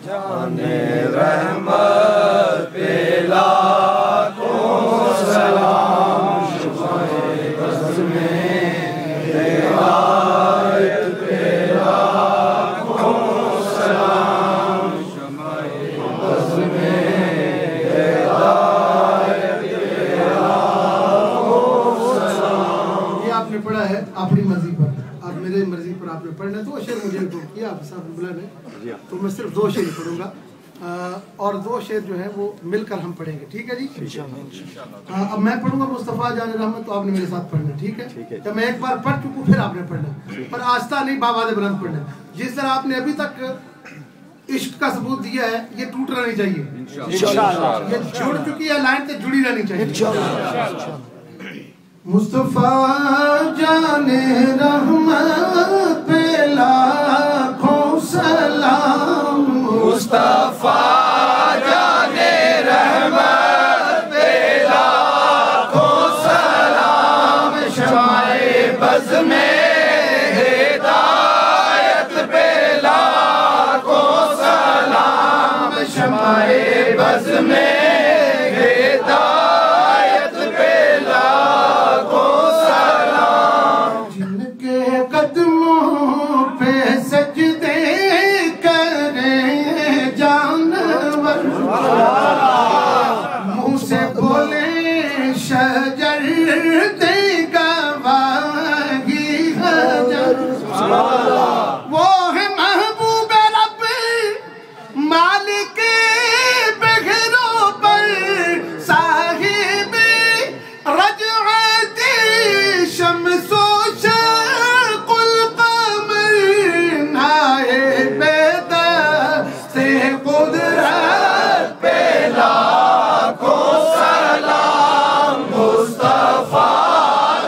जाने रहमत पे लाखों सलाम, शुमाए बज़्म में हिदायत पे लाखों सलाम, शुमाए बज़्म में हिदायत पे लाखों सलाम। ये आपने पढ़ा है अपनी मर्जी पर, आप मेरे मर्जी पर आपने पढ़ना। दो शेर मुझे किया आप साहब बुला ने, तो मैं सिर्फ दो शेर पढ़ूंगा और दो शेर जो है वो मिलकर हम पढ़ेंगे, ठीक है जी? अब मैं पढ़ूंगा मुस्तफ़ा जान रहमत, तो आपने मेरे साथ पढ़ना, ठीक है? जब मैं एक बार पढ़ चुकूँ फिर आपने पढ़ना, पर आस्था नहीं बावाज़ बुलंद पढ़ना। जिस तरह आपने अभी तक इश्क का सबूत दिया है, ये टूटना नहीं चाहिए, ये जुड़ चुकी है लाइन से जुड़ी रहनी चाहिए। मुस्तफ़ा जाने रहमत पे लाखों सलाम, मुस्तफ़ा जाने रहमत पे लाखों सलाम, शमाए बज़्म में हिदायत पे लाखों सलाम, शमाए बज़्म में हिदायत पे लाखों सलाम। जिनके कदमों पे सजदे करे जानवर, मुँह से बोले शजर दे गवाही हजर, वो है महबूब रब मालिक बगरों पर, साहिब रजअत शम्सो शकुल कमर, नाइब से कुदरत पे लाखों सलाम, मुस्तफ़ा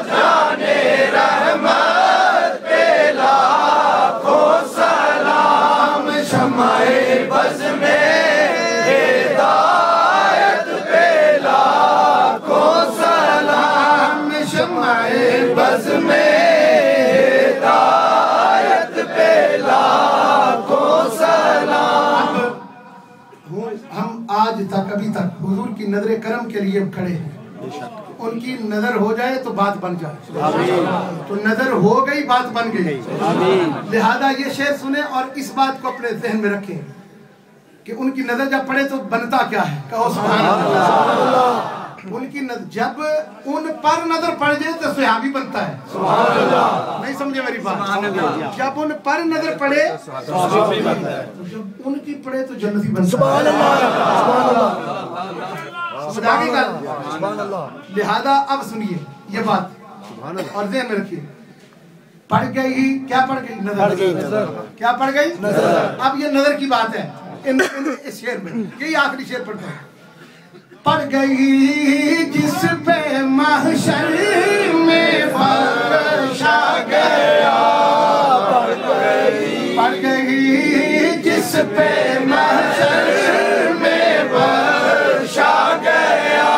जाने रहमत पे लाखों सलाम, शमाए बज़्म में हिदायत पे लाखों सलाम, शमाए बज़्म में हिदायत पे लाखों सलाम। हम आज तक अभी तक हुजूर की नजर करम के लिए खड़े हैं, उनकी नजर हो जाए तो बात बन जाए, तो नजर हो गई बात बन गई। लिहाजा ये शेर सुने और इस बात को अपने ज़हन में रखें कि उनकी नजर जब पड़े तो बनता क्या है, कहो सुभान अल्लाह। उनकी जब उन पर नजर पड़ जाए तो सहाबी बनता है, सुभान अल्लाह। नहीं समझे मेरी बात? जब उन पर नजर पड़े सहाबी बनता है, जब उनकी पड़े तो जन्नती बनता है, सुभान अल्लाह। लिहाजा अब सुनिए ये बात और ज़हन में रखिए। पड़ गई, क्या पड़ गई? नजर। क्या पड़ गई? नजर। अब ये नजर की बात है इस शेर में, यही आखिरी शेर पढ़ता है। पड़ गई जिस पे महशर में बख्शा गया, पड़ गई जिस पे महशर में बख्शा गया,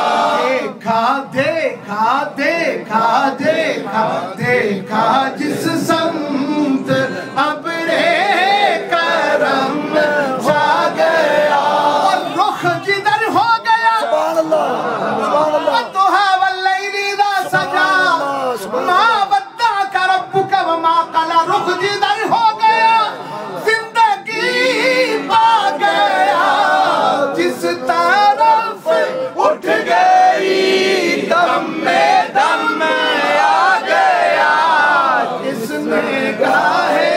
देखा देखा देखा देखा देखा जिस संत अबरे करम छा गया, और रुख जिधर हो गया वद्दुहा वल्लैली इज़ा सजा, मा वद्दअका रब्बुका वमा क़ला, रुख जिधर हो गया जिंदगी पा गया, जिस तरफ उठ गई दम में दम आ गया, जिसने गाहे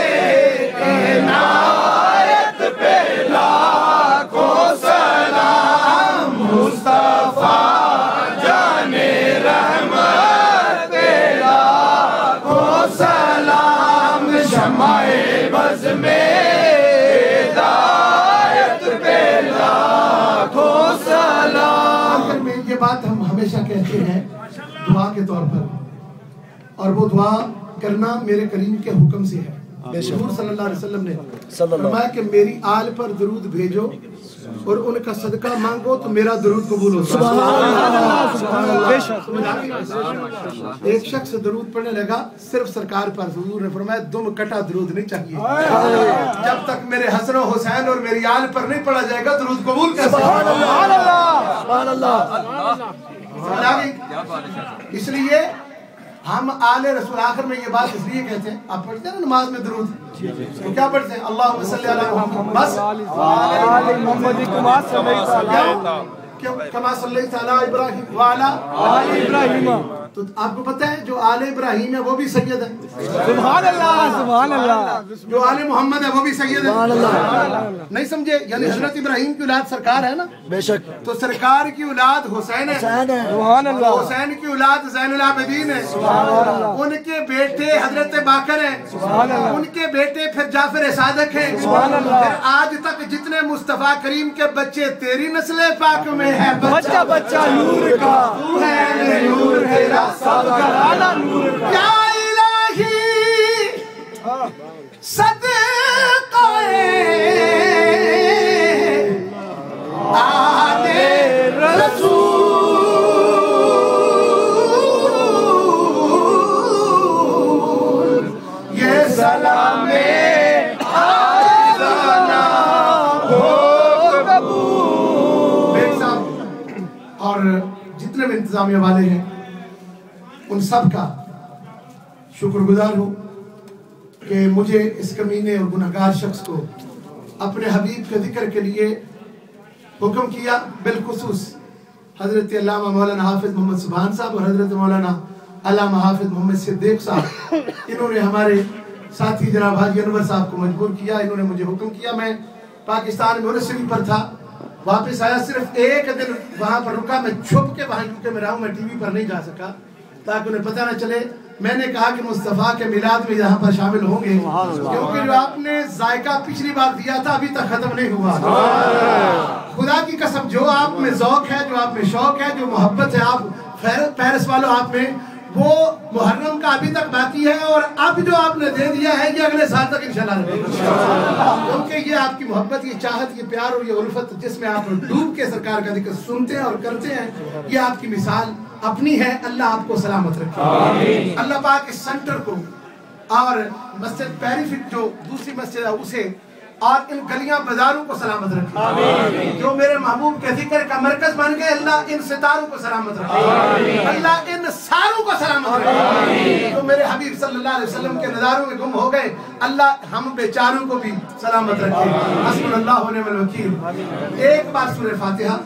इनायत पे लाखों सलाम, मुस्तफ़ा जाने रहमत पे लाखों सलाम, शमाए बज़्म में हिदायत पे लाखों सलाम। आखिर में ये बात हम हमेशा कहते हैं दुआ के तौर पर, और वो दुआ करना मेरे करीम के हुक्म से है। हुजूर सल्लल्लाहु अलैहि वसल्लम ने फरमाया कि मेरी आल पर दरूद भेजो और उनका सदका मांगो तो मेरा दरूद कबूल होता है। एक शख्स दरूद पढ़ने लगा सिर्फ सरकार पर, हुजूर ने फरमाया दुम कटा दरूद नहीं चाहिए, जब तक मेरे हसन और हुसैन और मेरी आल पर नहीं पढ़ा जाएगा दरूद कबूल कैसे? इसलिए हम आले रसूल आखिर में ये बात इसलिए कहते हैं, आप पढ़ते हैं ना नमाज में दरूद, तो क्या पढ़ते हैं? अल्लाहुम्मा सल्ली अला मुहम्मद बस क्यों कमा सल्लैता अला इब्राहीम व अला आले इब्राहीम। तो आपको पता है जो आले इब्राहीम है वो भी सैयद है, सुभान अल्लाह सुभान अल्लाह। जो आले मोहम्मद है वो भी सैयद है, सुभान अल्लाह। नहीं समझे? यानी हजरत इब्राहीम की औलाद सरकार है ना, बेशक। तो सरकार की औलाद हुसैन है, सुभान अल्लाह। हुसैन की औलाद ज़ैनुल आबिदीन है, सुभान अल्लाह। उनके बेटे हजरत बाकर है, सुभान अल्लाह। उनके बेटे फिर जाफर सादिक है, सुभान अल्लाह। फिर आज तक जितने मुस्तफा करीम के बच्चे तेरी नस्ल पाक में है, बच्चा बच्चा नूर का तू है, नूर तेरा सब घराना नूर का। या इलाही सदक़े आले रसूल ये सलामे आज़ाना हो कबूल। और जितने भी इंतजामिया वाले हैं उन सब का शुक्रगुजार हूँ कि मुझे इस कमीने और गुनहगार शख्स को अपने हबीब के जिक्र के लिए हुक्म किया। बिलखुसूस हजरत अल्लामा मौलाना हाफिज मोहम्मद सुभान साहब और हजरत मौलाना अल्लामा हाफिज मोहम्मद सिद्दीक साहब, इन्होंने हमारे साथी जनाब हाजी अनवर साहब को मजबूर किया। इन्होंने मुझे हुक्म किया, मैं पाकिस्तान में मुनसिब पर था, वापस आया, सिर्फ एक दिन वहाँ पर रुका, मैं छुप के वहाँ क्योंकि मैं रहा हूँ, मैं टीवी पर नहीं जा सका ताकि उन्हें पता न चले। मैंने कहा कि मुस्तफ़ा के मिलाद में यहाँ पर शामिल होंगे, क्योंकि जो आपने जायका पिछली बार दिया था अभी तक खत्म नहीं हुआ। खुदा की कसम, जो आप में ज़ौक़ है, जो आप में शौक़ है, जो मोहब्बत है आप पेरिस वालों आप में, वो मुहर्रम का अभी तक बाकी है। और अब जो आपने दे दिया है ये अगले साल तक इंशाल्लाह रहेगा, क्योंकि ये आपकी मोहब्बत, ये चाहत, ये प्यार और ये उल्फत जिसमें आप डूब के सरकार का जिक्र सुनते हैं और करते हैं, ये आपकी मिसाल अपनी है। अल्लाह आपको सलामत रखे, अल्लाह पाक इस सेंटर को और मस्जिद पेरिफिक जो दूसरी मस्जिद है उसे और इन गलियां बाजारों को सलामत रखे। जो मेरे महबूब के जिक्र का मरकज बन गए, अल्लाह इन सितारों को सलामत रखे, अल्लाह इन सारों को सलामत रखे। जो मेरे हबीब सल्लल्लाहु अलैहि वसल्लम के नज़ारों में गुम हो गए, अल्लाह हम बेचारों को भी सलामत रखे। हस्बुनल्लाहु व निअमल वकील। एक बार सूरह फातिहा